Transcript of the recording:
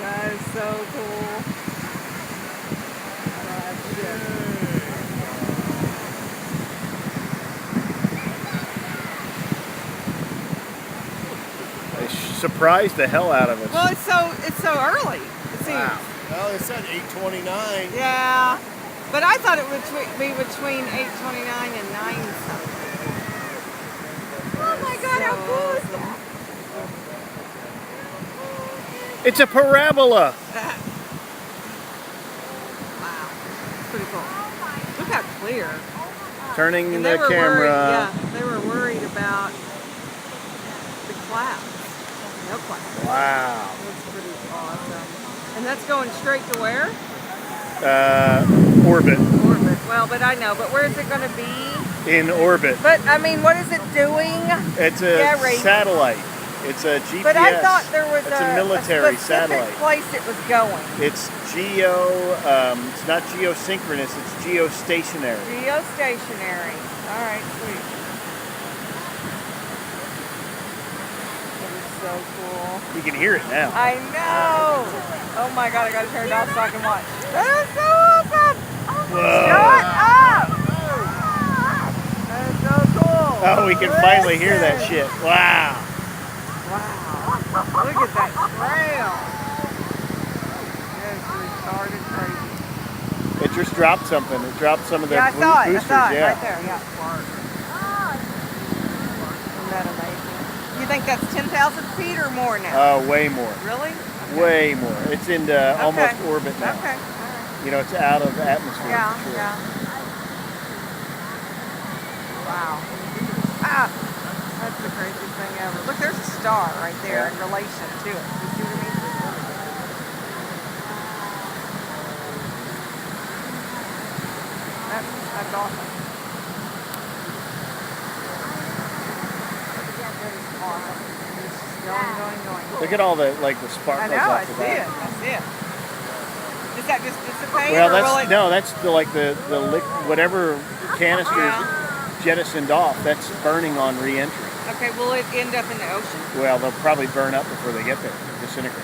That is so cool. They surprised the hell out of us. Well, it's so early. It seems. Wow. Well, it said 8:29. Yeah, but I thought it would be between 8:29 and 9 something. Oh my God! How cool is that? It's a parabola. Wow, it's pretty cool. Look how clear. Turning And the they were camera. worried, yeah, they were worried about the clouds. No clouds. Wow. That's pretty awesome. And that's going straight to where? Orbit. Orbit. Well, but I know. But where is it going to be? In orbit. But I mean, what is it doing? It's a satellite. It's a GPS. But I thought there was a military a specific satellite. place it was going. It's it's not geosynchronous, it's geostationary. Geostationary. All right, sweet. That is so cool. You can hear it now. I know. Oh my God, I gotta turn it off so I can watch. That is so awesome. Whoa. Shut up. That is so cool. Oh, we can finally hear that shit. Wow. Wow. Look at that trail. That is retarded crazy. It just dropped something. It dropped some of their Yeah, I saw it. boosters. I saw it yeah. right there. Yeah. Isn't that amazing? You think that's 10,000 feet or more now? Oh, way more. Really? Okay. Way more. It's into almost orbit now. Okay. All right. You know, it's out of atmosphere. Yeah. For sure. Yeah. Wow. Ah. That's the craziest thing ever. Look, there's a star right there in relation to it. You see what I mean? That's awesome. That is awesome. It's just going. Look at all the sparkles. I know. I off the see it. bottom. I see it. Does that just dissipate? Well, or that's will it... that's whatever canister jettisoned off. That's burning on re-entry. Okay, will it end up in the ocean? Well, they'll probably burn up before they get there, disintegrate.